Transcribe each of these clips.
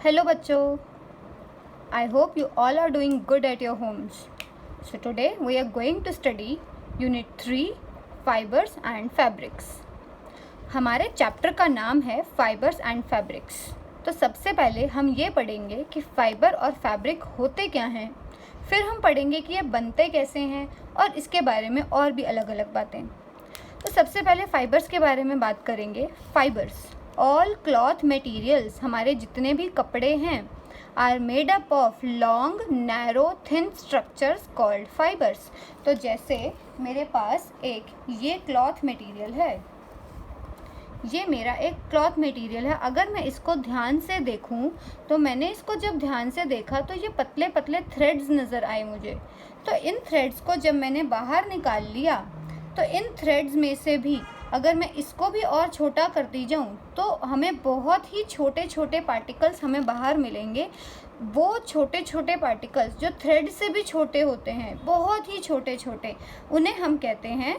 Hello बच्चों, I hope you all are doing good at your homes. So today we are going to study Unit 3 Fibers and Fabrics. हमारे chapter का नाम है fibres and fabrics. तो सबसे पहले हम ये पढ़ेंगे कि फाइबर और फैब्रिक होते क्या हैं, फिर हम पढ़ेंगे कि ये बनते कैसे हैं और इसके बारे में और भी अलग अलग बातें। तो सबसे पहले फाइबर्स के बारे में बात करेंगे। फाइबर्स ऑल क्लॉथ मटेरियल्स, हमारे जितने भी कपड़े हैं, are made up of long narrow thin structures called fibres. तो जैसे मेरे पास एक ये क्लॉथ मटेरियल है, ये मेरा एक क्लॉथ मटेरियल है। अगर मैं इसको ध्यान से देखूं तो मैंने इसको जब ध्यान से देखा तो ये पतले पतले थ्रेड्स नज़र आए मुझे। तो इन थ्रेड्स को जब मैंने बाहर निकाल लिया तो इन थ्रेड्स में से भी अगर मैं इसको भी और छोटा करती जाऊं तो हमें बहुत ही छोटे छोटे पार्टिकल्स हमें बाहर मिलेंगे। वो छोटे छोटे पार्टिकल्स जो थ्रेड से भी छोटे होते हैं, बहुत ही छोटे छोटे, उन्हें हम कहते हैं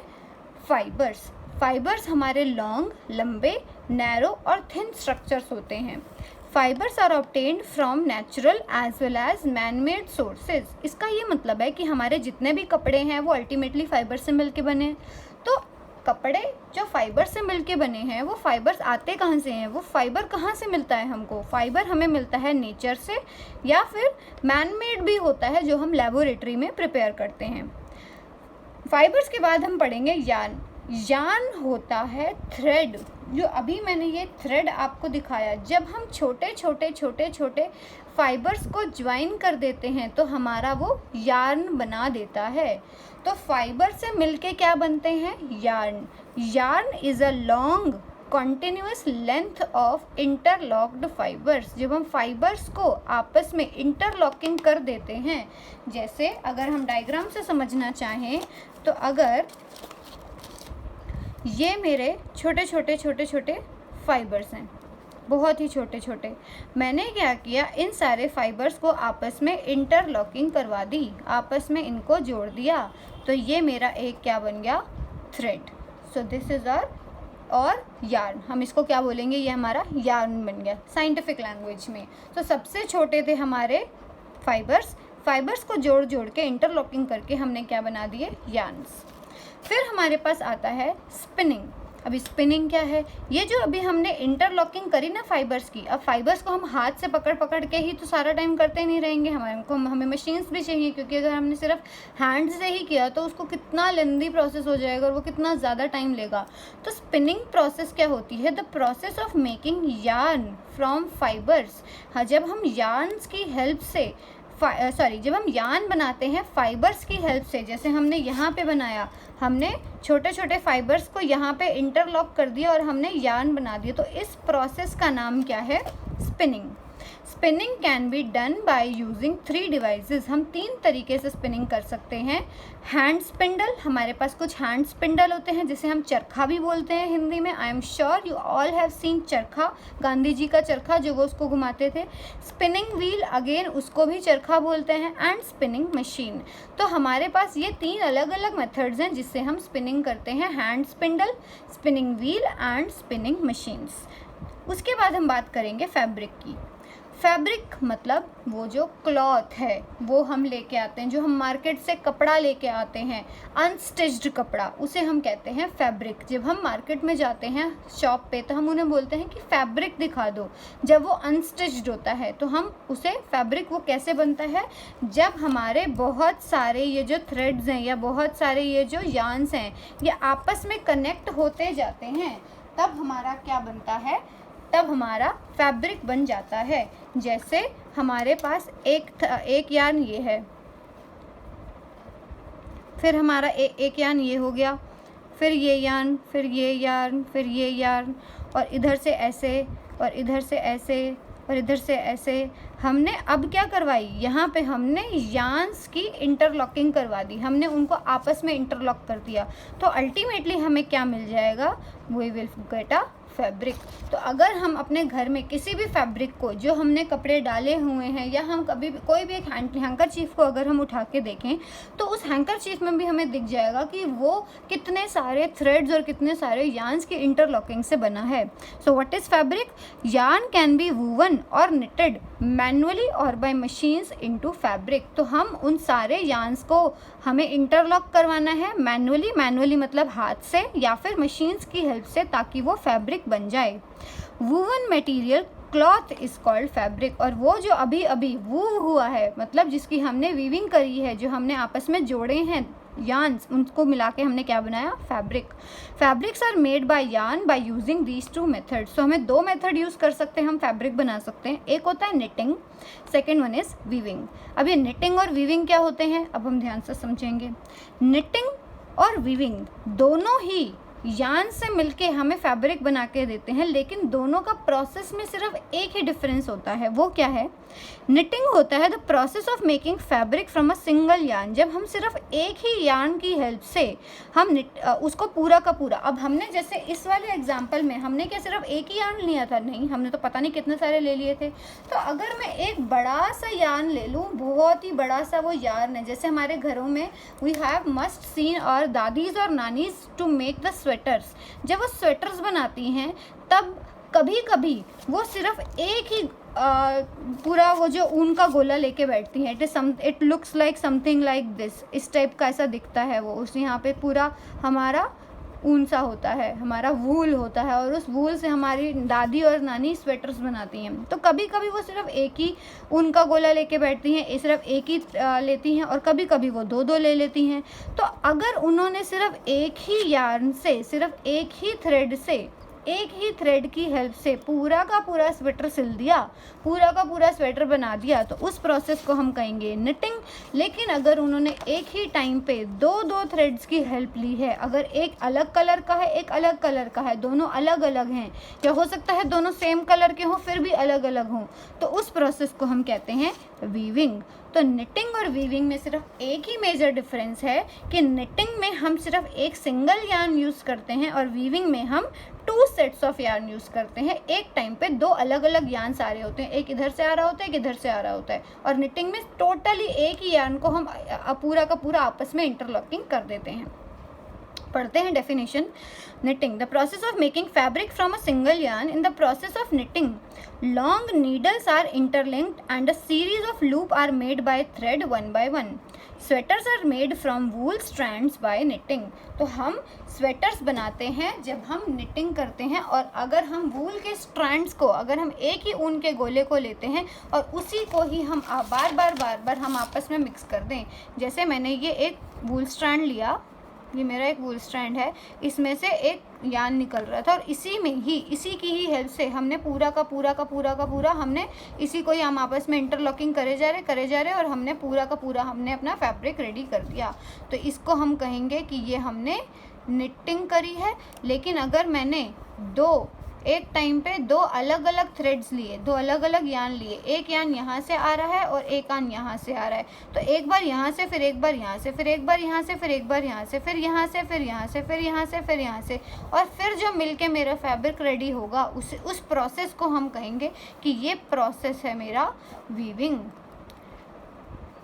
फाइबर्स। फाइबर्स हमारे लॉन्ग, लंबे, नैरो और थिन स्ट्रक्चर्स होते हैं। Fibres are obtained from natural as well as man made sources. इसका ये मतलब है कि हमारे जितने भी कपड़े हैं वो अल्टीमेटली फाइबर से मिलके बने हैं। तो कपड़े जो फाइबर से मिलके बने हैं, वो फाइबर्स आते कहाँ से हैं? वो फाइबर कहाँ से मिलता है हमको? फाइबर हमें मिलता है नेचर से, या फिर मैन मेड भी होता है जो हम लेबोरेटरी में प्रिपेयर करते हैं। फाइबर्स के बाद हम पढ़ेंगे यार्न। यार्न होता है थ्रेड। जो अभी मैंने ये थ्रेड आपको दिखाया, जब हम छोटे छोटे छोटे छोटे फाइबर्स को ज्वाइन कर देते हैं तो हमारा वो यार्न बना देता है। तो फाइबर से मिलके क्या बनते हैं? Yarn. Yarn is a long continuous length of interlocked fibres. जब हम फाइबर्स को आपस में इंटरलॉकिंग कर देते हैं, जैसे अगर हम डायग्राम से समझना चाहें तो अगर ये मेरे छोटे छोटे छोटे छोटे फाइबर्स हैं, बहुत ही छोटे छोटे, मैंने क्या किया, इन सारे फाइबर्स को आपस में इंटरलॉकिंग करवा दी, आपस में इनको जोड़ दिया, तो ये मेरा एक क्या बन गया? थ्रेड। सो दिस इज़ और यार्न। हम इसको क्या बोलेंगे? ये हमारा यार्न बन गया साइंटिफिक लैंग्वेज में। तो सबसे छोटे थे हमारे फाइबर्स, फाइबर्स को जोड़ जोड़ के इंटरलॉकिंग करके हमने क्या बना दिए? यार्न्स। फिर हमारे पास आता है स्पिनिंग। अभी स्पिनिंग क्या है? ये जो अभी हमने इंटरलॉकिंग करी ना फाइबर्स की, अब फाइबर्स को हम हाथ से पकड़ पकड़ के ही तो सारा टाइम करते नहीं रहेंगे, हमें मशीन्स भी चाहिए, क्योंकि अगर हमने सिर्फ हैंड से ही किया तो उसको कितना लेंदी प्रोसेस हो जाएगा और वो कितना ज़्यादा टाइम लेगा। तो स्पिनिंग प्रोसेस क्या होती है? The process of making yarn from fibres. हाँ, जब हम यार्न्स की हेल्प से जब हम यार्न बनाते हैं फाइबर्स की हेल्प से, जैसे हमने यहाँ पे बनाया, हमने छोटे छोटे फाइबर्स को यहाँ पे इंटरलॉक कर दिया और हमने यार्न बना दिया, तो इस प्रोसेस का नाम क्या है? Spinning. Spinning can be done by using 3 devices. हम 3 तरीके से स्पिनिंग कर सकते हैं। हैंड स्पिंडल, हमारे पास कुछ हैंड स्पिंडल होते हैं जिसे हम चरखा भी बोलते हैं हिंदी में। I am sure you all have seen चरखा, गांधी जी का चरखा जो वो उसको घुमाते थे। स्पिनिंग व्हील, अगेन उसको भी चरखा बोलते हैं। And spinning machine. तो हमारे पास ये 3 अलग अलग मेथड्स हैं जिससे हम स्पिनिंग करते हैं। Hand spindle, spinning wheel and spinning machines. उसके बाद हम बात करेंगे फैब्रिक की। फैब्रिक मतलब वो जो क्लॉथ है वो हम लेके आते हैं, जो हम मार्केट से कपड़ा लेके आते हैं, अनस्टिच्ड कपड़ा, उसे हम कहते हैं फैब्रिक। जब हम मार्केट में जाते हैं शॉप पे तो हम उन्हें बोलते हैं कि फैब्रिक दिखा दो। जब वो अनस्टिच्ड होता है तो हम उसे फैब्रिक, वो कैसे बनता है? जब हमारे बहुत सारे ये जो थ्रेड्स हैं या बहुत सारे ये जो यार्न्स हैं ये आपस में कनेक्ट होते जाते हैं, तब हमारा क्या बनता है? तब हमारा फैब्रिक बन जाता है। जैसे हमारे पास एक यार्न ये है, फिर हमारा एक यार्न ये हो गया, फिर ये यार्न, फिर ये यार्न, फिर ये यार्न, और इधर से ऐसे और इधर से ऐसे और इधर से ऐसे। हमने अब क्या करवाई? यहाँ पे हमने यार्न्स की इंटरलॉकिंग करवा दी, हमने उनको आपस में इंटरलॉक कर दिया, तो अल्टीमेटली हमें क्या मिल जाएगा? We will get a fabric. तो अगर हम अपने घर में किसी भी फैब्रिक को, जो हमने कपड़े डाले हुए हैं, या हम कभी भी कोई भी एक हैंकरचीफ को अगर हम उठा के देखें तो उस हैंकरचीफ में भी हमें दिख जाएगा कि वो कितने सारे थ्रेड्स और कितने सारे यार्न्स की इंटरलॉकिंग से बना है। So what is fabric? Yarn can be woven और निटेड मैनुअली और बाय मशीन्स इनटू फैब्रिक। तो हम उन सारे यार्न्स को हमें इंटरलॉक करवाना है मैनुअली मतलब हाथ से या फिर मशीन्स की हेल्प से, ताकि वो फैब्रिक बन जाए। Woven material cloth is called fabric. और वो जो अभी अभी वूव हुआ है, मतलब जिसकी हमने वीविंग करी है, जो हमने आपस में जोड़े हैं यार्न्स, उनको मिला के हमने क्या बनाया? Fabric. Fabrics are made by yarn by using these two methods. तो हमें दो मेथड यूज़ कर सकते हैं, हम फैब्रिक बना सकते हैं। एक होता है knitting, second one is weaving. अब ये निटिंग और वीविंग क्या होते हैं, अब हम ध्यान से समझेंगे। निटिंग और वीविंग दोनों ही यार्न से मिलके हमें फैब्रिक बना के देते हैं, लेकिन दोनों का प्रोसेस में सिर्फ एक ही डिफरेंस होता है। वो क्या है? निटिंग होता है the process of making fabric from a single yarn. जब हम सिर्फ एक ही यार्न की हेल्प से हम उसको पूरा का पूरा, अब हमने जैसे इस वाले एग्जांपल में हमने क्या सिर्फ एक ही यार्न लिया था? नहीं, हमने तो पता नहीं कितने सारे ले लिए थे। तो अगर मैं एक बड़ा सा यार्न ले लूँ, बहुत ही बड़ा सा वो यार्न है, जैसे हमारे घरों में वी हैव मस्ट सीन और दादीज और नानीज टू मेक द स्वेटर्स। जब वो स्वेटर्स बनाती हैं तब कभी कभी वो सिर्फ एक ही पूरा वो जो ऊन का गोला लेके बैठती हैं। It looks like something like this, इस टाइप का ऐसा दिखता है वो। उस यहाँ पे पूरा हमारा ऊन सा होता है, हमारा वूल होता है, और उस वूल से हमारी दादी और नानी स्वेटर्स बनाती हैं। तो कभी कभी वो सिर्फ एक ही ऊन का गोला लेके बैठती हैं, सिर्फ एक ही लेती हैं, और कभी कभी वो दो दो ले लेती हैं। तो अगर उन्होंने सिर्फ एक ही यार्न से, सिर्फ एक ही थ्रेड से, एक ही थ्रेड की हेल्प से पूरा का पूरा स्वेटर सिल दिया, पूरा का पूरा स्वेटर बना दिया, तो उस प्रोसेस को हम कहेंगे निटिंग। लेकिन अगर उन्होंने एक ही टाइम पे दो थ्रेड्स की हेल्प ली है, अगर एक अलग कलर का है, एक अलग कलर का है, दोनों अलग अलग हैं, या हो सकता है दोनों सेम कलर के हों फिर भी अलग अलग हों, तो उस प्रोसेस को हम कहते हैं वीविंग। तो निटिंग और वीविंग में सिर्फ एक ही मेजर डिफरेंस है कि निटिंग में हम सिर्फ एक सिंगल यार्न यूज़ करते हैं और वीविंग में हम 2 सेट्स ऑफ यार्न यूज़ करते हैं। एक टाइम पे दो अलग अलग यार्न आ रहे होते हैं, एक इधर से आ रहा होता है, एक इधर से आ रहा होता है। और निटिंग में टोटली एक ही यार्न को हम पूरा का पूरा आपस में इंटरलॉकिंग कर देते हैं। पढ़ते हैं definition. knitting, the process of making fabric from a single yarn. In the process of knitting, long needles are interlinked and a series of loop are made by thread one by one. Sweaters are made from wool strands by knitting. तो हम sweaters बनाते हैं जब हम knitting करते हैं, और अगर हम वूल के स्ट्रैंड्स को, अगर हम एक ही ऊन के गोले को लेते हैं और उसी को ही हम बार बार हम आपस में मिक्स कर दें। जैसे मैंने ये एक वूल स्ट्रैंड लिया, ये मेरा एक वूल स्ट्रैंड है, इसमें से एक यार्न निकल रहा था और इसी की ही हेल्प से हमने पूरा का पूरा हमने इसी को ही हम आपस में इंटरलॉकिंग करे जा रहे और हमने पूरा का पूरा हमने अपना फैब्रिक रेडी कर दिया। तो इसको हम कहेंगे कि ये हमने निटिंग करी है। लेकिन अगर मैंने एक टाइम पे दो अलग अलग थ्रेड्स लिए, दो अलग अलग यार्न लिए, एक यार्न यहाँ से आ रहा है और एक यार्न यहाँ से आ रहा है, तो एक बार यहाँ से, फिर एक बार यहाँ से, फिर एक बार यहाँ से, फिर एक बार यहाँ से, फिर यहाँ से, फिर यहाँ से, फिर यहाँ से, फिर यहाँ से, और फिर जो मिलके मेरा फैब्रिक रेडी होगा उस प्रोसेस को हम कहेंगे कि ये प्रोसेस है मेरा वीविंग।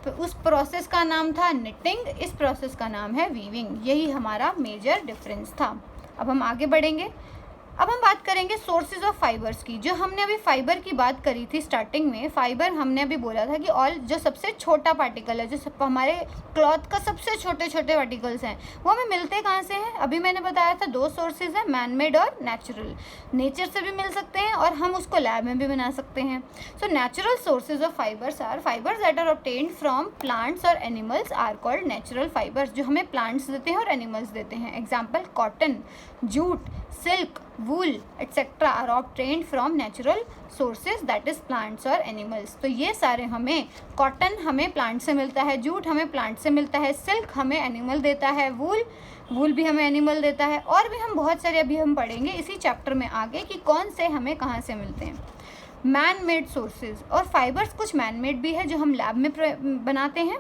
तो उस प्रोसेस का नाम था निटिंग, इस प्रोसेस का नाम है वीविंग। यही हमारा मेजर डिफरेंस था। अब हम आगे बढ़ेंगे। अब हम बात करेंगे सोर्सेज ऑफ फाइबर्स की। जो हमने अभी फाइबर की बात करी थी स्टार्टिंग में, फाइबर हमने अभी बोला था कि जो सबसे छोटा पार्टिकल है, जो हमारे क्लॉथ का सबसे छोटे पार्टिकल्स हैं, वो हमें मिलते कहाँ से हैं? अभी मैंने बताया था 2 सोर्सेज हैं, मैन मेड और नेचुरल। नेचर से भी मिल सकते हैं और हम उसको लैब में भी बना सकते हैं। So natural sources of fibres are fibres that are obtained from plants और animals are called natural fibres, जो हमें प्लांट्स देते हैं और एनिमल्स देते हैं। Example cotton, jute, silk, wool etc. are obtained from natural sources, that is plants or animals. तो ये सारे हमें, कॉटन हमें प्लांट से मिलता है, जूट हमें प्लांट से मिलता है, सिल्क हमें एनिमल देता है, वूल भी हमें एनिमल देता है, और भी हम बहुत सारे अभी हम पढ़ेंगे इसी चैप्टर में आगे कि कौन से हमें कहाँ से मिलते हैं। मैन मेड सोर्सेज, और फाइबर्स कुछ मैन मेड भी है जो हम लैब में बनाते हैं।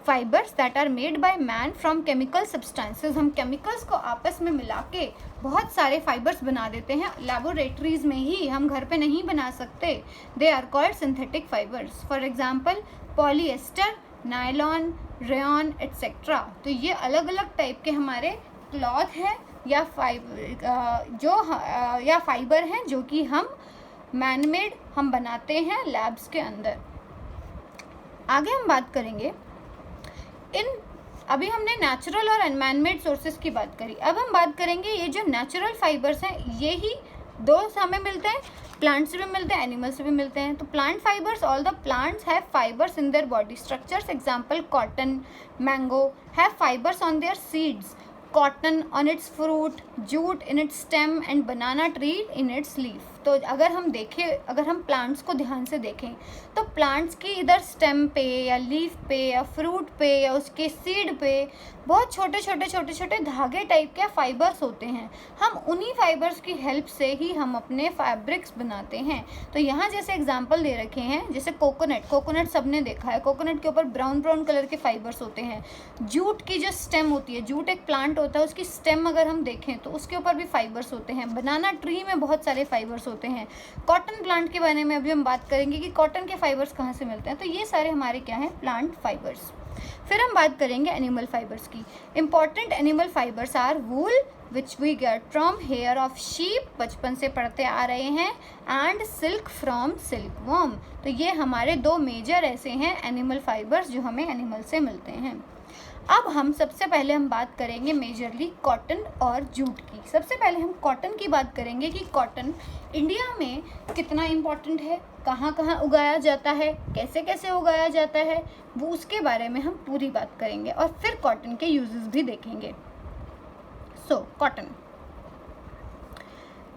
Fibres that are made by man from chemical substances, हम केमिकल्स को आपस में मिला के बहुत सारे फाइबर्स बना देते हैं लैबोरेटरीज में ही, हम घर पे नहीं बना सकते। They are called synthetic fibres, for example polyester, nylon, rayon etcetera. तो ये अलग अलग टाइप के हमारे क्लॉथ है या फाइबर हैं जो कि हम मैनमेड हम बनाते हैं लैब्स के अंदर। आगे हम बात करेंगे अभी हमने नेचुरल और अनमैनमेड सोर्सेज की बात करी, अब हम बात करेंगे ये जो नेचुरल फाइबर्स हैं ये ही दो हमें मिलते हैं, प्लांट से भी मिलते हैं, एनिमल से भी मिलते हैं। तो plant fibres, all the plants have fibres in their body structures, example cotton, mango have fibres on their seeds, cotton on it's fruit, jute in its stem and banana tree in its leaf. तो अगर हम plants को ध्यान से देखें तो plants की इधर स्टेम पे या लीफ पे या फ्रूट पे या उसके सीड पे बहुत छोटे छोटे धागे टाइप के फाइबर्स होते हैं। हम उन्हीं फाइबर्स की हेल्प से ही हम अपने फैब्रिक्स बनाते हैं। तो यहाँ जैसे एग्जांपल दे रखे हैं, जैसे कोकोनट सबने देखा है, कोकोनट के ऊपर ब्राउन कलर के फाइबर्स होते हैं। जूट की जो स्टेम होती है, जूट एक प्लांट होता है, उसकी स्टेम अगर हम देखें तो उसके ऊपर भी फाइबर्स होते हैं। बनाना ट्री में बहुत सारे फाइबर्स होते हैं। कॉटन प्लांट के बारे में अभी हम बात करेंगे कि कॉटन के फाइबर्स कहाँ से मिलते हैं। तो ये सारे हमारे क्या हैं, प्लांट फाइबर्स। फिर हम बात करेंगे एनिमल फाइबर्स की। Important animal fibres are wool which we get from hair of sheep, बचपन से पढ़ते आ रहे हैं, and silk from silk worm. तो ये हमारे दो मेजर ऐसे हैं एनिमल फाइबर्स जो हमें एनिमल से मिलते हैं। अब हम सबसे पहले हम बात करेंगे मेजरली कॉटन और जूट की। सबसे पहले हम कॉटन की बात करेंगे कि कॉटन इंडिया में कितना इम्पोर्टेंट है, कहाँ कहाँ उगाया जाता है, कैसे कैसे उगाया जाता है, वो उसके बारे में हम पूरी बात करेंगे और फिर कॉटन के यूजेस भी देखेंगे। So cotton,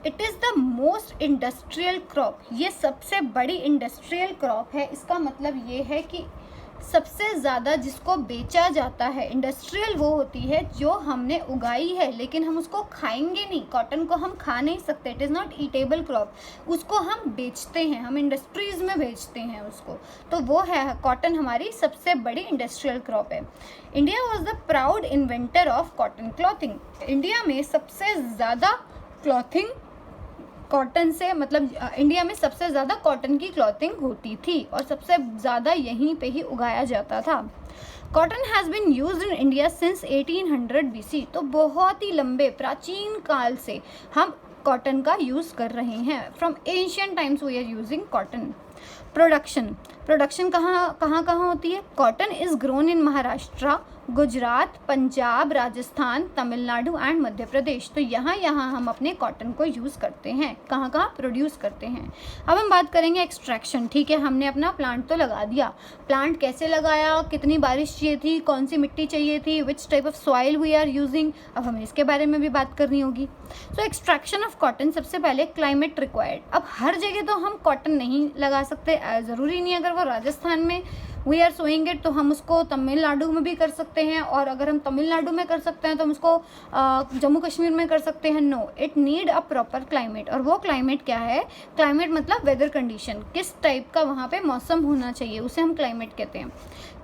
it is the most industrial crop, ये सबसे बड़ी इंडस्ट्रियल क्रॉप है। इसका मतलब ये है कि सबसे ज़्यादा जिसको बेचा जाता है, इंडस्ट्रियल वो होती है जो हमने उगाई है लेकिन हम उसको खाएंगे नहीं। कॉटन को हम खा नहीं सकते, it is not eatable crop, उसको हम बेचते हैं, हम इंडस्ट्रीज़ में बेचते हैं उसको। तो वो है कॉटन, हमारी सबसे बड़ी इंडस्ट्रियल क्रॉप है। India was the proud inventor of cotton clothing, India में सबसे ज़्यादा क्लॉथिंग कॉटन से, मतलब इंडिया में सबसे ज़्यादा कॉटन की क्लॉथिंग होती थी और सबसे ज़्यादा यहीं पे ही उगाया जाता था। Cotton has been used in India since 1800 BC, तो बहुत ही लंबे प्राचीन काल से हम कॉटन का यूज़ कर रहे हैं। From ancient times we are using cotton. Production कहाँ होती है? Cotton is grown in Maharashtra, Gujarat, Punjab, Rajasthan, Tamil Nadu and Madhya Pradesh. तो यहाँ हम अपने कॉटन को यूज़ करते हैं, कहाँ प्रोड्यूस करते हैं। अब हम बात करेंगे एक्सट्रैक्शन। ठीक है, हमने अपना प्लांट तो लगा दिया, प्लांट कैसे लगाया, कितनी बारिश चाहिए थी, कौन सी मिट्टी चाहिए थी, which type of soil we are using, अब हमें इसके बारे में भी बात करनी होगी। सो एक्सट्रैक्शन ऑफ कॉटन, सबसे पहले क्लाइमेट रिक्वायर्ड। अब हर जगह तो हम कॉटन नहीं लगा सकते, ज़रूरी नहीं अगर वो राजस्थान में वी आर सोइंग इट तो हम उसको तमिलनाडु में भी कर सकते हैं, और अगर हम तमिलनाडु में कर सकते हैं तो हम उसको जम्मू कश्मीर में कर सकते हैं। No, it need a proper climate. और वो क्लाइमेट क्या है? क्लाइमेट मतलब वेदर कंडीशन, किस टाइप का वहाँ पे मौसम होना चाहिए, उसे हम क्लाइमेट कहते हैं।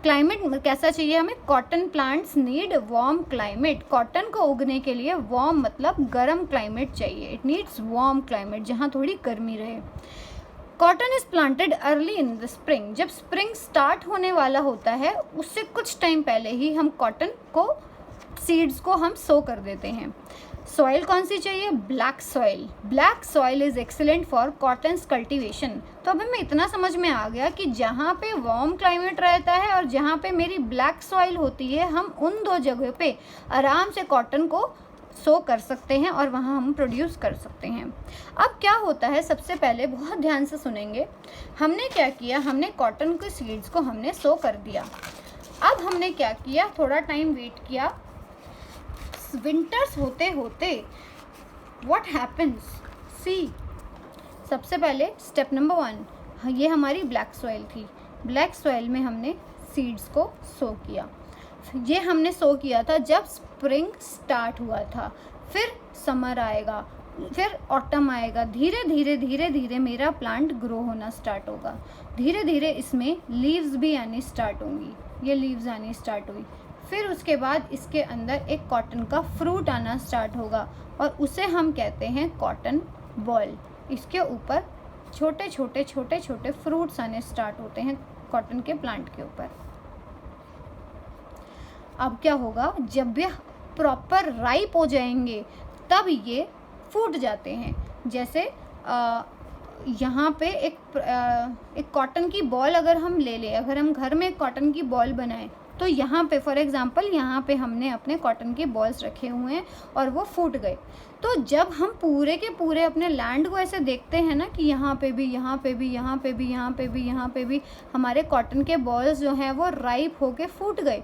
क्लाइमेट कैसा चाहिए हमें? Cotton plants need warm climate, cotton को उगने के लिए वार्म मतलब गर्म क्लाइमेट चाहिए। इट नीड्स वार्म क्लाइमेट, जहाँ थोड़ी गर्मी रहे। Cotton is planted early in the spring, जब स्प्रिंग स्टार्ट होने वाला होता है उससे कुछ टाइम पहले ही हम कॉटन को सीड्स को हम सो कर देते हैं। सॉइल कौन सी चाहिए? Black soil. Black soil is excellent for cottons cultivation. तो अब हमें इतना समझ में आ गया कि जहाँ पे वार्म क्लाइमेट रहता है और जहाँ पे मेरी ब्लैक सॉइल होती है, हम उन दो जगह पे आराम से कॉटन को सो कर सकते हैं और वहाँ हम प्रोड्यूस कर सकते हैं। अब क्या होता है, सबसे पहले बहुत ध्यान से सुनेंगे, हमने क्या किया, हमने कॉटन के सीड्स को हमने सो कर दिया। अब हमने क्या किया, थोड़ा टाइम वेट किया, विंटर्स होते होते व्हाट हैपन्स, सी सबसे पहले स्टेप नंबर 1, ये हमारी ब्लैक सॉइल थी, ब्लैक सॉइल में हमने सीड्स को सो किया। ये हमने सो किया था जब स्प्रिंग स्टार्ट हुआ था, फिर समर आएगा, फिर ऑटम आएगा, धीरे धीरे धीरे धीरे मेरा प्लांट ग्रो होना स्टार्ट होगा, धीरे धीरे इसमें लीव्स भी आनी स्टार्ट होंगी, ये लीव्स आनी स्टार्ट हुई। फिर उसके बाद इसके अंदर एक कॉटन का फ्रूट आना स्टार्ट होगा और उसे हम कहते हैं कॉटन बॉल। इसके ऊपर छोटे छोटे छोटे छोटे फ्रूट्स आने स्टार्ट होते हैं कॉटन के प्लांट के ऊपर। अब क्या होगा, जब ये प्रॉपर राइप हो जाएंगे तब ये फूट जाते हैं। जैसे यहाँ पे एक कॉटन की बॉल अगर हम ले लें, अगर हम घर में एक कॉटन की बॉल बनाएं तो यहाँ पे फॉर एग्जांपल यहाँ पे हमने अपने कॉटन के बॉल्स रखे हुए हैं और वो फूट गए। तो जब हम पूरे के पूरे अपने लैंड को ऐसे देखते हैं ना कि यहाँ पे भी, यहाँ पे भी, यहाँ पे भी, यहाँ पे भी, यहाँ पे भी हमारे कॉटन के बॉल्स जो हैं वो राइप होके फूट गए,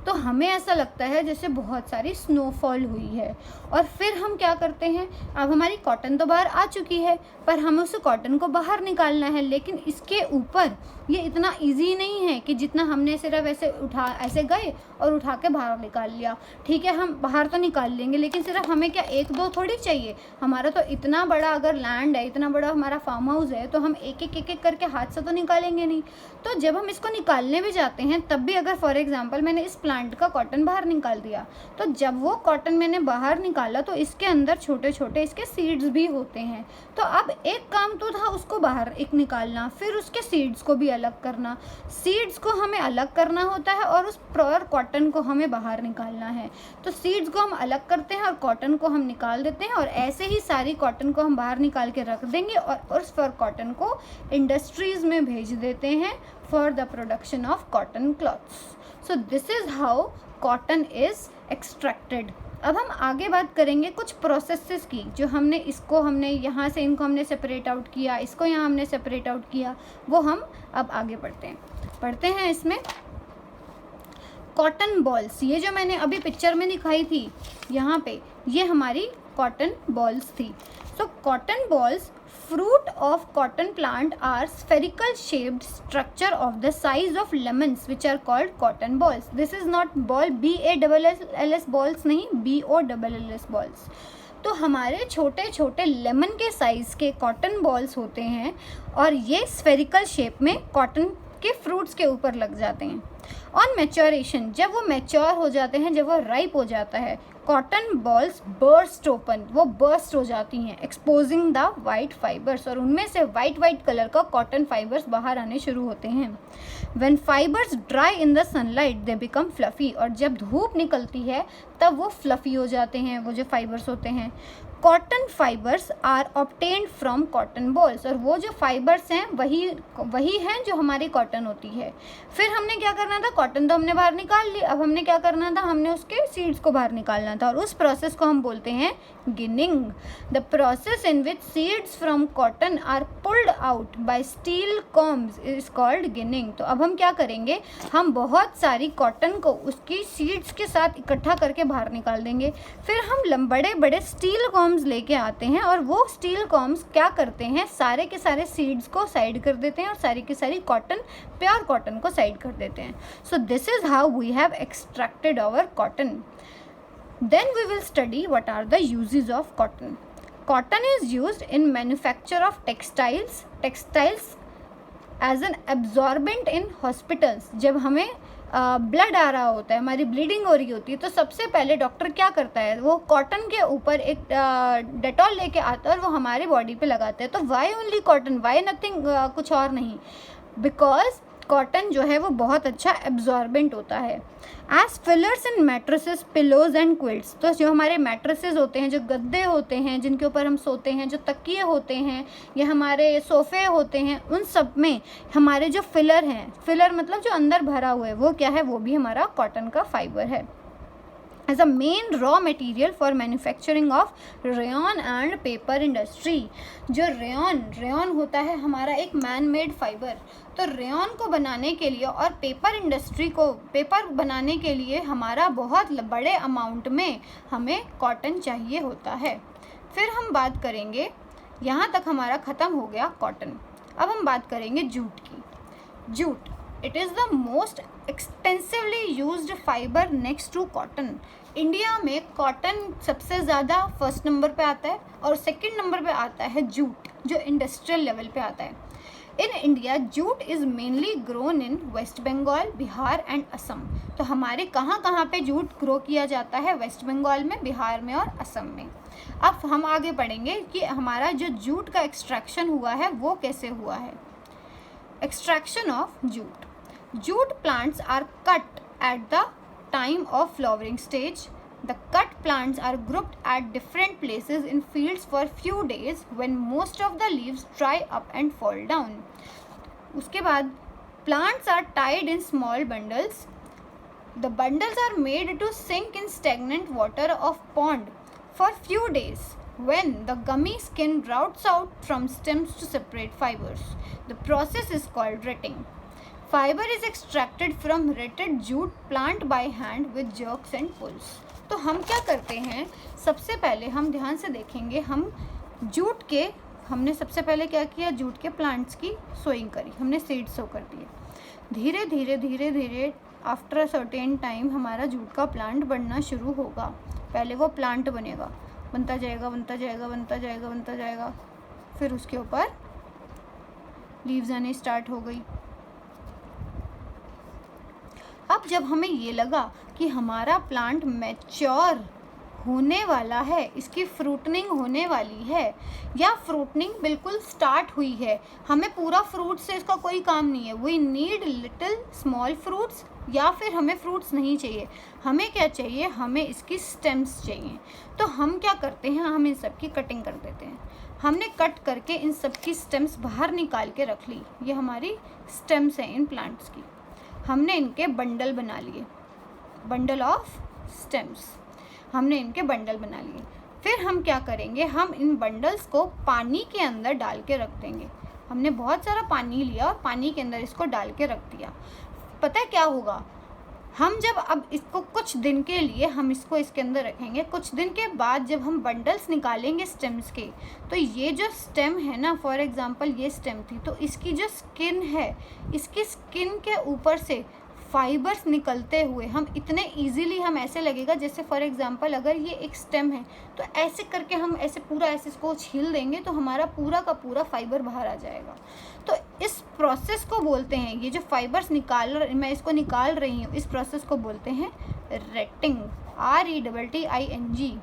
तो हमें ऐसा लगता है जैसे बहुत सारी स्नोफॉल हुई है। और फिर हम क्या करते हैं, अब हमारी कॉटन तो बाहर आ चुकी है पर हमें उस कॉटन को बाहर निकालना है, लेकिन इसके ऊपर ये इतना इजी नहीं है कि जितना हमने सिर्फ ऐसे गए और उठा के बाहर निकाल लिया। ठीक है, हम बाहर तो निकाल लेंगे, लेकिन सिर्फ हमें क्या एक दो थोड़ी चाहिए, हमारा तो इतना बड़ा अगर लैंड है, इतना बड़ा हमारा फार्म हाउस है, तो हम एक एक करके हाथ से तो निकालेंगे नहीं। तो जब हम इसको निकालने भी जाते हैं तब भी अगर फॉर एग्जाम्पल मैंने इस प्लांट का कॉटन बाहर निकाल दिया, तो जब वो कॉटन मैंने बाहर निकाला तो इसके अंदर छोटे छोटे इसके सीड्स भी होते हैं। तो अब एक काम तो था उसको बाहर एक निकालना, फिर उसके सीड्स को भी अलग करना, सीड्स को हमें अलग करना होता है और उस प्योर कॉटन को हमें बाहर निकालना है। तो सीड्स को हम अलग करते हैं और कॉटन को हम निकाल देते हैं, और ऐसे ही सारी कॉटन को हम बाहर निकाल के रख देंगे और उस फॉर कॉटन को इंडस्ट्रीज में भेज देते हैं for the production of cotton clothes. So this is how cotton is extracted. अब हम आगे बात करेंगे कुछ प्रोसेसेस की, जो हमने यहाँ से इनको हमने सेपरेट आउट किया, इसको यहाँ हमने सेपरेट आउट किया, वो हम अब आगे पढ़ते हैं इसमें। कॉटन बॉल्स, ये जो मैंने अभी पिक्चर में दिखाई थी यहाँ पे, ये हमारी कॉटन बॉल्स थी। So cotton balls, fruit of cotton plant are spherical shaped structure of the size of lemons which are called cotton balls. This is not ball BALLS balls नहीं, BOLLS balls। तो हमारे छोटे छोटे lemon के size के cotton balls होते हैं और ये स्फेरिकल शेप में कॉटन के फ्रूट्स के ऊपर लग जाते हैं। ऑन मैच्योरेशन, जब वो मैच्योर हो जाते हैं, जब वो राइप हो जाता है, कॉटन बॉल्स बर्स्ट ओपन, वो बर्स्ट हो जाती हैं, एक्सपोजिंग द वाइट फाइबर्स, और उनमें से वाइट कलर का कॉटन फाइबर्स बाहर आने शुरू होते हैं। When fibres dry in the sunlight they become fluffy, और जब धूप निकलती है तब वो फ्लफी हो जाते हैं, वो जो फाइबर्स होते हैं। Cotton fibres are obtained from cotton balls, और वो जो फाइबर्स हैं वही हैं जो हमारी कॉटन होती है। फिर हमने क्या करना था, कॉटन तो हमने बाहर निकाल ली, अब हमने क्या करना था, हमने उसके सीड्स को बाहर निकालना था, और उस प्रोसेस को हम बोलते हैं ginning. The process in which seeds from cotton are pulled out by steel combs is called ginning. तो अब हम क्या करेंगे, हम बहुत सारी कॉटन को उसकी सीड्स के साथ इकट्ठा करके बाहर निकाल देंगे। फिर हम बड़े बड़े स्टील कॉम्स लेके आते हैं, और वो स्टील कॉम्स क्या करते हैं, सारे के सारे सीड्स को साइड कर देते हैं और सारी की सारी कॉटन, प्योर कॉटन को साइड कर देते हैं। So this is how we have extracted our cotton. Then we will study what are the uses of cotton. Cotton is used in manufacture of textiles as an absorbent in hospitals. जब हमें blood आ रहा होता है, हमारी bleeding हो रही होती है, तो सबसे पहले डॉक्टर क्या करता है, वो कॉटन के ऊपर एक डेटॉल लेके आता है और वो हमारी बॉडी पे लगाते हैं। तो why only cotton, why nothing, कुछ और नहीं, बिकॉज कॉटन जो है वो बहुत अच्छा एब्जॉर्बेंट होता है। As fillers in mattresses, pillows and quilts, तो जो हमारे मैट्रेसेस होते हैं, जो गद्दे होते हैं जिनके ऊपर हम सोते हैं, जो तकिए होते हैं या हमारे सोफ़े होते हैं, उन सब में हमारे जो फिलर हैं, फिलर मतलब जो अंदर भरा हुआ है, वो क्या है, वो भी हमारा कॉटन का फाइबर है। As a main raw material for manufacturing of rayon and paper industry. जो रेयन होता है हमारा एक मैन मेड फाइबर, तो रेयन को बनाने के लिए और पेपर इंडस्ट्री को पेपर बनाने के लिए हमारा बहुत बड़े अमाउंट में हमें कॉटन चाहिए होता है। फिर हम बात करेंगे, यहाँ तक हमारा ख़त्म हो गया कॉटन। अब हम बात करेंगे जूट की। It is the most extensively used fibre next to cotton. India में कॉटन सबसे ज़्यादा फर्स्ट नंबर पे आता है और सेकंड नंबर पे आता है जूट, जो इंडस्ट्रियल लेवल पे आता है। In India jute is mainly grown in West Bengal, Bihar and Assam. तो हमारे कहाँ कहाँ पे जूट ग्रो किया जाता है? वेस्ट बंगाल में, बिहार में और असम में। अब हम आगे पढ़ेंगे कि हमारा जो जूट का एक्सट्रैक्शन हुआ है वो कैसे हुआ है। Extraction of jute. Jute plants are cut at the time of flowering stage. The cut plants are grouped at different places in fields for few days when most of the leaves dry up and fall down. उसके बाद plants are tied in small bundles. The bundles are made to sink in stagnant water of pond for few days when the gummy skin roots out from stems to separate fibers. The process is called retting. Fiber is extracted from retted jute plant by hand with jerks and pulls. तो हम क्या करते हैं, सबसे पहले हम ध्यान से देखेंगे, हम जूट के, हमने सबसे पहले क्या किया, जूट के प्लांट्स की सोइंग करी, हमने सीड सो कर दिए। धीरे धीरे धीरे धीरे आफ्टर अ सर्टेन टाइम हमारा जूट का प्लांट बनना शुरू होगा। पहले वो प्लांट बनेगा, बनता जाएगा बनता जाएगा बनता जाएगा बनता जाएगा, फिर उसके ऊपर लीव्स आने स्टार्ट हो गई। अब जब हमें ये लगा कि हमारा प्लांट मैच्योर होने वाला है, इसकी फ्रूटनिंग होने वाली है या फ्रूटनिंग बिल्कुल स्टार्ट हुई है, हमें पूरा फ्रूट से इसका कोई काम नहीं है, we need little small fruits, या फिर हमें फ्रूट्स नहीं चाहिए, हमें क्या चाहिए, हमें इसकी स्टेम्स चाहिए। तो हम क्या करते हैं, हम इन सब की कटिंग कर देते हैं। हमने कट करके इन सब की स्टेम्स बाहर निकाल के रख ली, ये हमारी स्टेम्स हैं इन प्लांट्स की। हमने इनके बंडल बना लिए, बंडल ऑफ स्टेम्स, हमने इनके बंडल बना लिए। फिर हम क्या करेंगे, हम इन बंडल्स को पानी के अंदर डाल के रख देंगे। हमने बहुत सारा पानी लिया और पानी के अंदर इसको डाल के रख दिया। पता है क्या होगा, हम जब अब इसको कुछ दिन के लिए हम इसको इसके अंदर रखेंगे, कुछ दिन के बाद जब हम बंडल्स निकालेंगे स्टेम्स के, तो ये जो स्टेम है ना, फॉर एग्जांपल ये स्टेम थी, तो इसकी जो स्किन है, इसकी स्किन के ऊपर से फाइबर्स निकलते हुए हम इतने इजीली, हम ऐसे लगेगा जैसे फॉर एग्जांपल अगर ये एक स्टेम है तो ऐसे करके हम ऐसे पूरा ऐसे इसको छील देंगे तो हमारा पूरा का पूरा फाइबर बाहर आ जाएगा। तो इस प्रोसेस को बोलते हैं, ये जो फाइबर्स मैं इसको निकाल रही हूँ, इस प्रोसेस को बोलते हैं रेटिंग, RETTING।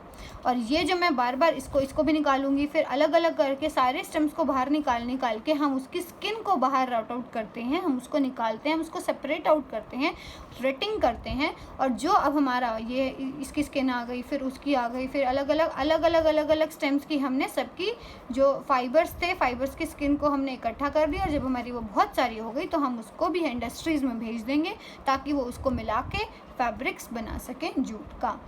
और ये जो मैं बार बार इसको भी निकालूंगी, फिर अलग अलग करके सारे स्टेम्स को बाहर निकाल के हम उसकी स्किन को बाहर राउट आउट करते हैं, हम उसको निकालते हैं, हम उसको सेपरेट आउट करते हैं, रेटिंग करते हैं। और जो अब हमारा ये इसकी स्किन आ गई, फिर उसकी आ गई, फिर अलग अलग स्टेम्स की हमने सबकी जो फाइबर्स थे, फाइबर्स की स्किन को हमने इकट्ठा कर दिया। और जब हमारी वो बहुत सारी हो गई तो हम उसको भी इंडस्ट्रीज़ में भेज देंगे ताकि वो उसको मिला के फैब्रिक्स बना सकें जूट का।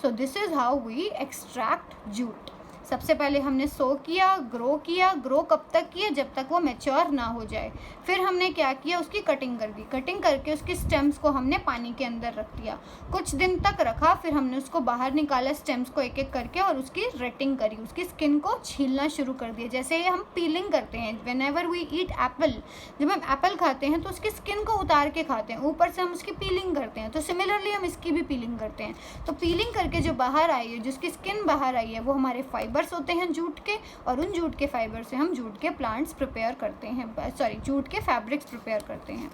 So this is how we extract jute. सबसे पहले हमने सो किया, ग्रो कब तक किया, जब तक वो मैच्योर ना हो जाए। फिर हमने क्या किया, उसकी कटिंग कर दी, कटिंग करके उसकी स्टेम्स को हमने पानी के अंदर रख दिया, कुछ दिन तक रखा, फिर हमने उसको बाहर निकाला स्टेम्स को एक एक करके और उसकी रेटिंग करी, उसकी स्किन को छीलना शुरू कर दिया। जैसे हम पीलिंग करते हैं, whenever we eat apple, जब हम एप्पल खाते हैं तो उसकी स्किन को उतार के खाते हैं, ऊपर से हम उसकी पीलिंग करते हैं। तो सिमिलरली हम इसकी भी पीलिंग करते हैं। तो पीलिंग करके जो बाहर आई है, जिसकी स्किन बाहर आई है, वो हमारे फाइबर्स होते हैं जूट के, और उन जूट के फाइबर से हम जूट के प्लांट्स प्रिपेयर करते हैं, जूट के फैब्रिक्स प्रिपेयर करते हैं।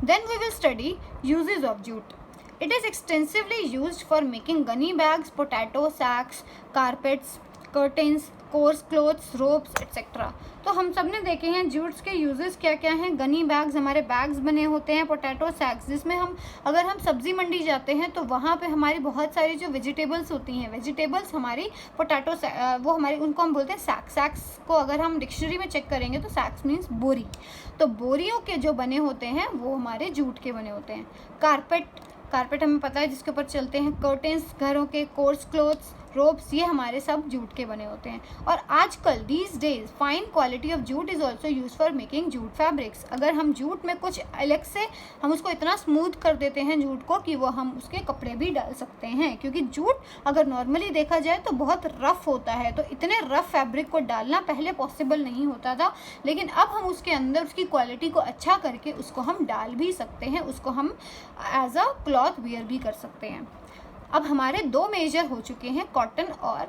Then we will study uses of jute. It is extensively used for making gunny bags, potato sacks, carpets, curtains, coarse clothes, ropes, etc. तो हम सब ने देखे हैं जूट्स के यूजेस क्या क्या हैं। गनी बैग्स, हमारे बैग्स बने होते हैं, पोटैटो सैक्स, जिसमें हम अगर हम सब्जी मंडी जाते हैं तो वहाँ पे हमारी बहुत सारी जो वेजिटेबल्स होती हैं, वेजिटेबल्स हमारी पोटैटो वो हमारी, उनको हम बोलते हैं सैक्स। सैक्स को अगर हम डिक्शनरी में चेक करेंगे तो सैक्स मीन्स बोरी। तो बोरियों के जो बने होते हैं वो हमारे जूट के बने होते हैं। कारपेट हमें पता है जिसके ऊपर चलते हैं। कर्टेंस घरों के, कोर्स क्लोथ्स रोप्स, ये हमारे सब जूट के बने होते हैं। और आजकल these days fine quality of jute is also use for making jute fabrics. अगर हम जूट में कुछ अलग से हम उसको इतना स्मूथ कर देते हैं जूट को कि वो हम उसके कपड़े भी डाल सकते हैं, क्योंकि जूट अगर नॉर्मली देखा जाए तो बहुत रफ़ होता है, तो इतने रफ़ फैब्रिक को डालना पहले पॉसिबल नहीं होता था, लेकिन अब हम उसके अंदर उसकी क्वालिटी को अच्छा करके उसको हम डाल भी सकते हैं, उसको हम एज अ क्लॉथ वियर भी कर सकते हैं। अब हमारे दो मेजर हो चुके हैं, कॉटन और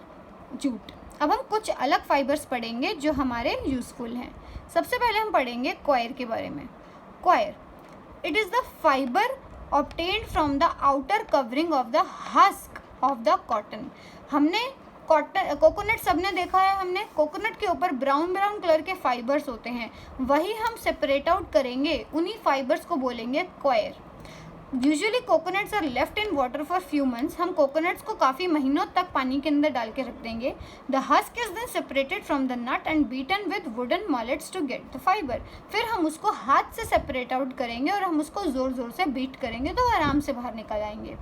जूट। अब हम कुछ अलग फाइबर्स पढ़ेंगे जो हमारे यूज़फुल हैं। सबसे पहले हम पढ़ेंगे कॉयर के बारे में। Coir, it is the fibre obtained from the outer covering of the husk of the cotton. हमने कोकोनट सबने देखा है, हमने कोकोनट के ऊपर ब्राउन कलर के फाइबर्स होते हैं, वही हम सेपरेट आउट करेंगे, उन्हीं फाइबर्स को बोलेंगे coir. Usually coconuts are left in water for few months. हम कोकोनट्स को काफ़ी महीनों तक पानी के अंदर डाल के रख देंगे। The husk is then separated from the nut and beaten with wooden mallets to get the fibre. फिर हम उसको हाथ से सेपरेट आउट करेंगे और हम उसको ज़ोर से बीट करेंगे तो आराम से बाहर निकल आएंगे।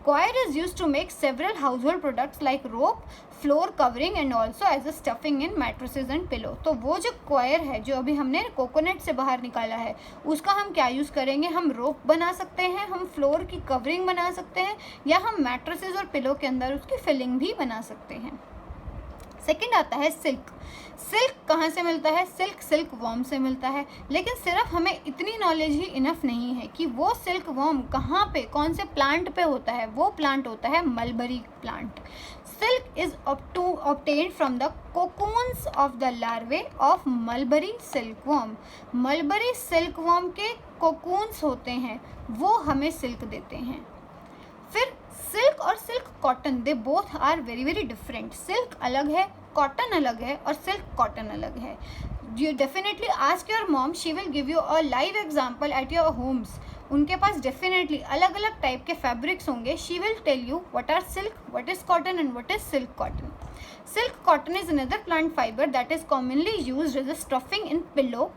Coir is use to make several household products like rope, floor covering and also as a stuffing in mattresses and pillow. तो वो जो कॉयर है जो अभी हमने कोकोनट से बाहर निकाला है, उसका हम क्या यूज़ करेंगे? हम रोप बना सकते हैं, हम फ्लोर की कवरिंग बना सकते हैं, या हम मैट्रेसेस और पिलो के अंदर उसकी फिलिंग भी बना सकते हैं। सेकंड आता है सिल्क। सिल्क कहाँ से मिलता है? सिल्क वॉर्म से मिलता है, लेकिन सिर्फ हमें इतनी नॉलेज ही इनफ नहीं है कि वो सिल्क वॉर्म कहाँ पे, कौन से प्लांट पे होता है। वो प्लांट होता है mulberry plant. Silk is obtained from the cocoons of the larvae of mulberry silkworm. Mulberry silkworm के cocoons होते हैं, वो हमें सिल्क देते हैं। फिर सिल्क और silk cotton, they both are very different. Silk अलग है, कॉटन अलग है, और सिल्क कॉटन अलग है। You definitely ask your mom, she will give you a live example at your homes. उनके पास डेफिनेटली अलग अलग टाइप के फैब्रिक्स होंगे। She will tell you what are silk, what is cotton and what is silk cotton. Silk cotton is another plant fibre that is commonly used as a stuffing in pillow,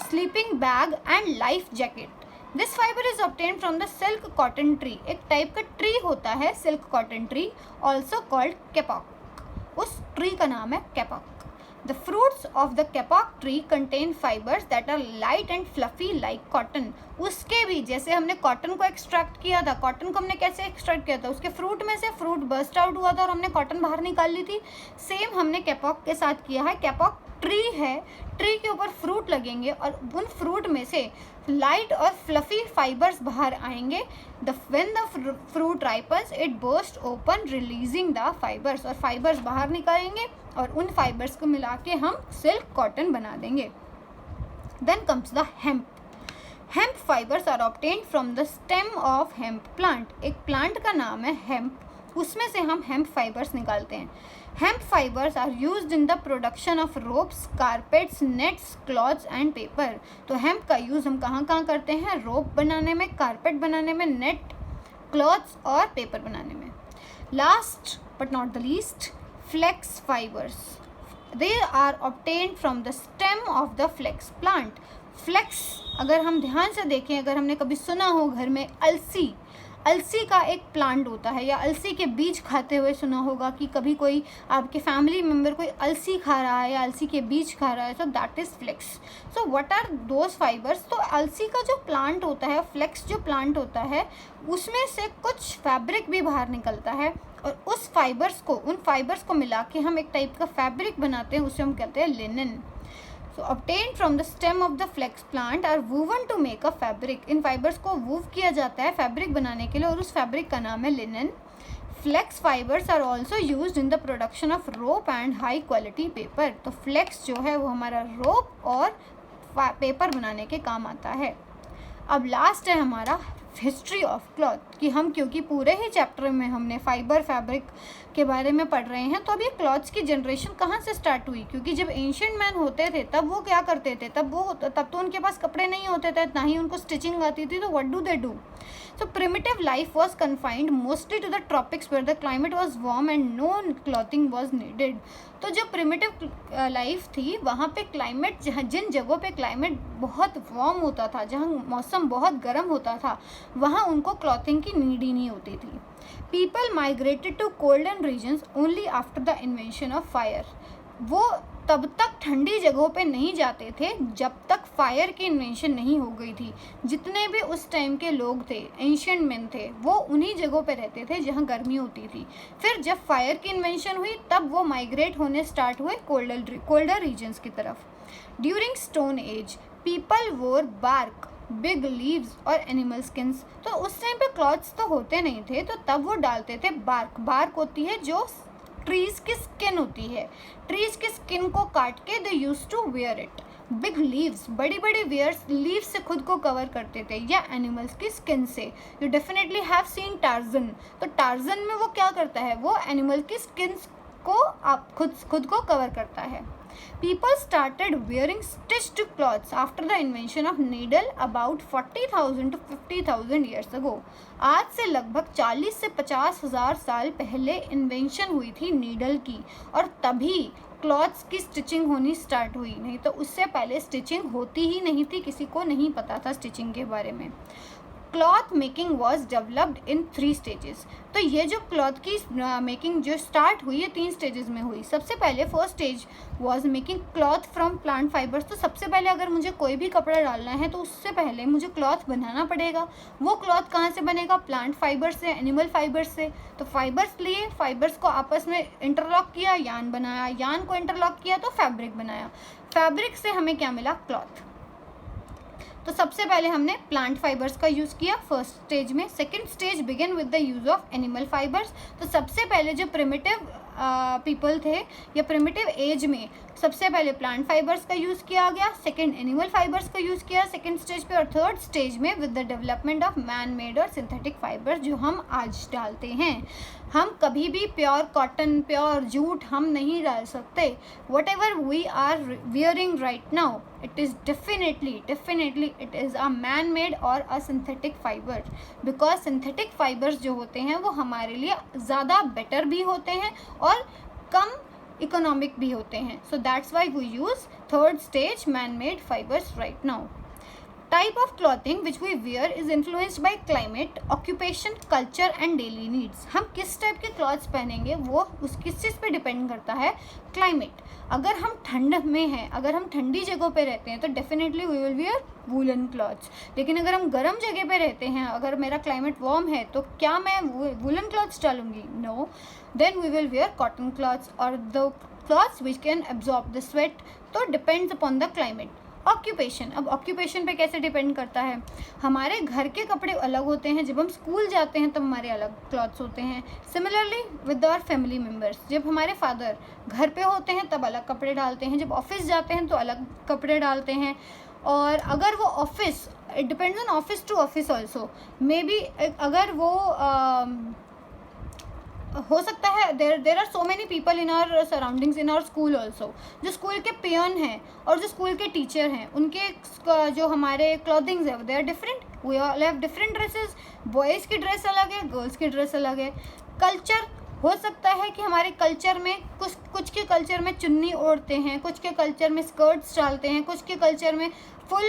sleeping bag and life jacket. This fibre is obtained from the silk cotton tree. एक type का tree होता है silk cotton tree, also called kapok. उस tree का नाम है कैपॉक। The fruits of the kapok tree contain fibers that are light and fluffy like cotton. उसके भी जैसे हमने कॉटन को एक्सट्रैक्ट किया था, कॉटन को हमने कैसे एक्सट्रैक्ट किया था? उसके फ्रूट में से फ्रूट बर्स्ट आउट हुआ था और हमने कॉटन बाहर निकाल ली थी। सेम हमने कैपॉक के साथ किया है। कैपॉक ट्री है, ट्री के ऊपर फ्रूट लगेंगे और उन फ्रूट में से लाइट और फ्लफी फाइबर्स बाहर आएंगे। When the fruit ripens, it bursts open, releasing the fibers. और फाइबर्स बाहर निकालेंगे और उन फाइबर्स को मिला के हम सिल्क कॉटन बना देंगे। Then comes the hemp. Hemp fibers are obtained from the stem of hemp plant. एक प्लांट का नाम है hemp, उसमें से हम hemp fibers निकालते हैं। Hemp fibers are used in the production of ropes, carpets, nets, cloths and paper. तो hemp का यूज़ हम कहाँ करते हैं? रोप बनाने में, कारपेट बनाने में, नेट, क्लॉथ्स और पेपर बनाने में। Last but not the least, flax fibers. They are obtained from the stem of the flax plant. Flax, अगर हम ध्यान से देखें, अगर हमने कभी सुना हो घर में अलसी का एक प्लांट होता है, या अलसी के बीज खाते हुए सुना होगा कि कभी कोई आपके फैमिली मेम्बर कोई अलसी खा रहा है या अलसी के बीज खा रहा है, so that is flax. So what are those fibres? तो अलसी का जो प्लांट होता है, फ्लेक्स जो प्लांट होता है, उसमें से कुछ फैब्रिक भी बाहर निकलता है और उस फाइबर्स को, उन फाइबर्स को मिला के हम एक टाइप का फैब्रिक बनाते हैं, उसे हम कहते हैं linen. So obtained from the stem of the flax plant are woven to make a fabric. In fibres को वूव किया जाता है फैब्रिक बनाने के लिए और उस फैब्रिक का नाम है linen. Flax fibres are also used in the production of rope and high quality paper. तो फ्लेक्स जो है वो हमारा रोप और पेपर बनाने के काम आता है। अब लास्ट है हमारा हिस्ट्री ऑफ क्लॉथ, कि हम क्योंकि पूरे ही चैप्टर में हमने फाइबर फैब्रिक के बारे में पढ़ रहे हैं, तो अब ये क्लॉथ्स की जनरेशन कहाँ से स्टार्ट हुई? क्योंकि जब एंशिएंट मैन होते थे तब वो क्या करते थे? तब तो उनके पास कपड़े नहीं होते थे, ना ही उनको स्टिचिंग आती थी, तो what do they do? So primitive life was confined mostly to the tropics where the climate was warm and no clothing was needed. तो जो primitive लाइफ थी वहाँ पे क्लाइमेट, जिन जगहों पे क्लाइमेट बहुत वार्म होता था, जहाँ मौसम बहुत गर्म होता था, वहाँ उनको क्लॉथिंग की नीड ही नहीं होती थी। People migrated to colder regions only after the invention of fire. वो तब तक ठंडी जगहों पे नहीं जाते थे जब तक फायर की इन्वेंशन नहीं हो गई थी। जितने भी उस टाइम के लोग थे, एंशिएंट मैन थे, वो उन्हीं जगहों पे रहते थे जहाँ गर्मी होती थी। फिर जब फायर की इन्वेंशन हुई तब वो माइग्रेट होने स्टार्ट हुए कोल्डर रीजन्स की तरफ। ड्यूरिंग स्टोन एज पीपल वोर बार्क, बिग लीव्स और एनिमल स्किन्स। तो उस टाइम पे क्लॉथ्स तो होते नहीं थे, तो तब वो डालते थे बार्क। बार्क होती है जो ट्रीज की स्किन होती है, ट्रीज की स्किन को काट के they use to wear it. Big leaves, बड़ी बड़ी वेयर्स लीव्स से खुद को कवर करते थे, या एनिमल्स की स्किन से। You definitely have seen torsion. तो टार्जन में वो क्या करता है, वो एनिमल की स्किन को आप खुद को कवर करता है। People started wearing stitched clothes after the invention of needle about 40,000 to 50,000 years ago. आज से लगभग 40 से 50,000 साल पहले इन्वेंशन हुई थी नीडल की, और तभी क्लॉथ्स की स्टिचिंग होनी स्टार्ट हुई। नहीं तो उससे पहले स्टिचिंग होती ही नहीं थी, किसी को नहीं पता था स्टिचिंग के बारे में। Cloth making was developed in 3 stages. तो ये जो क्लॉथ की मेकिंग जो स्टार्ट हुई है 3 स्टेजेस में हुई। सबसे पहले first stage was making cloth from plant fibres. तो सबसे पहले अगर मुझे कोई भी कपड़ा डालना है तो उससे पहले मुझे क्लॉथ बनाना पड़ेगा। वो क्लॉथ कहाँ से बनेगा, प्लांट फाइबर से, एनिमल फाइबर से। तो फाइबर्स लिए, फाइबर्स को आपस में इंटरलॉक किया, यान बनाया, यान को इंटरलॉक किया तो फैब्रिक बनाया। फैब्रिक से हमें क्या मिला, क्लॉथ। तो सबसे पहले हमने प्लांट फाइबर्स का यूज़ किया फर्स्ट स्टेज में। Second stage begin with the use of animal fibres. तो सबसे पहले जो प्रिमिटिव पीपल थे या प्रिमिटिव एज में सबसे पहले प्लांट फाइबर्स का यूज़ किया गया, सेकंड एनिमल फाइबर्स का यूज़ किया सेकंड स्टेज पे, और थर्ड स्टेज में with the development of man made और सिंथेटिक फाइबर्स जो हम आज डालते हैं। हम कभी भी प्योर कॉटन, प्योर जूट हम नहीं डाल सकते। Whatever we are wearing right now, it is definitely it is a man made or a synthetic fiber, because synthetic fibers जो होते हैं वो हमारे लिए ज़्यादा बेटर भी होते हैं और कम इकोनॉमिक भी होते हैं। so that's why we use third stage man made fibers right now. Type of clothing which we wear is influenced by climate, occupation, culture and daily needs. हम किस टाइप के क्लॉथ्स पहनेंगे वो उस किस चीज़ पे डिपेंड करता है, क्लाइमेट। अगर हम ठंड में हैं, अगर हम ठंडी जगहों पे रहते हैं तो definitely we will wear woollen clothes. लेकिन अगर हम गर्म जगह पे रहते हैं, अगर मेरा क्लाइमेट वार्म है, तो क्या मैं वूलन क्लॉथ्स डालूंगी? No, then we will wear cotton clothes और the clothes which can absorb the sweat. तो depends upon the climate. Occupation, अब ऑक्यूपेशन पे कैसे डिपेंड करता है, हमारे घर के कपड़े अलग होते हैं, जब हम स्कूल जाते हैं तब हमारे अलग क्लॉथ्स होते हैं। Similarly with our family members, जब हमारे फादर घर पे होते हैं तब अलग कपड़े डालते हैं, जब ऑफिस जाते हैं तो अलग कपड़े डालते हैं। और अगर वो office, it depends on office to office also, may be अगर वो हो सकता है there are so many people in our surroundings in our school also, जो स्कूल के पियन हैं और जो स्कूल के टीचर हैं, उनके जो हमारे क्लॉथिंग्स है they are different, we all have different dresses. Boys की ड्रेस अलग है, गर्ल्स की ड्रेस अलग है। कल्चर, हो सकता है कि हमारे कल्चर में कुछ के कल्चर में चुन्नी ओढ़ते हैं, कुछ के कल्चर में स्कर्ट्स डालते हैं, कुछ के कल्चर में फुल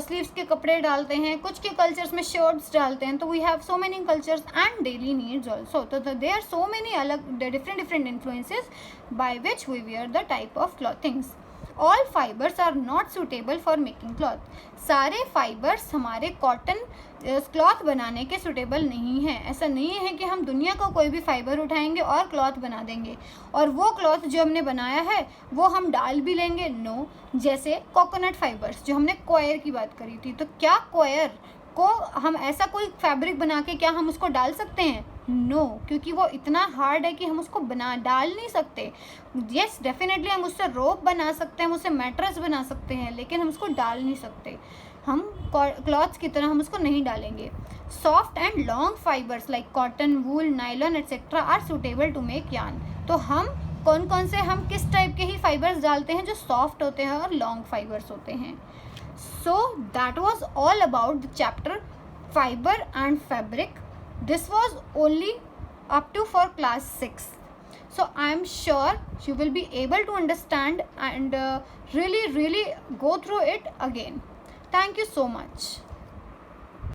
स्लीव्स के कपड़े डालते हैं, कुछ के कल्चर्स में शर्ट्स डालते हैं। तो we have so many cultures and daily needs also. तो दे आर सो मेनी अलग different influences by which we wear the type of clothings. All fibres are not suitable for making cloth. सारे fibres हमारे cotton cloth बनाने के suitable नहीं हैं। ऐसा नहीं है कि हम दुनिया का कोई भी फाइबर उठाएंगे और क्लॉथ बना देंगे और वो क्लॉथ जो हमने बनाया है वो हम डाल भी लेंगे। नो, जैसे कोकोनट फाइबर्स जो हमने कॉयर की बात करी थी, तो क्या कॉयर को हम ऐसा कोई फैब्रिक बना के क्या हम उसको डाल सकते हैं? नो, क्योंकि वो इतना हार्ड है कि हम उसको डाल नहीं सकते। यस, डेफिनेटली हम उससे रोप बना सकते हैं, हम उससे मैट्रेस बना सकते हैं, लेकिन हम उसको डाल नहीं सकते। हम क्लॉथ्स की तरह हम उसको नहीं डालेंगे। Soft and long fibres like cotton, wool, nylon etcetera are suitable to make yarn. तो हम कौन से हम किस टाइप के ही फाइबर्स डालते हैं? जो सॉफ्ट होते हैं और लॉन्ग फाइबर्स होते हैं। So that was all about the chapter fiber and fabric. This was only up to for class 6. So I am sure you will be able to understand and really go through it again. Thank you so much.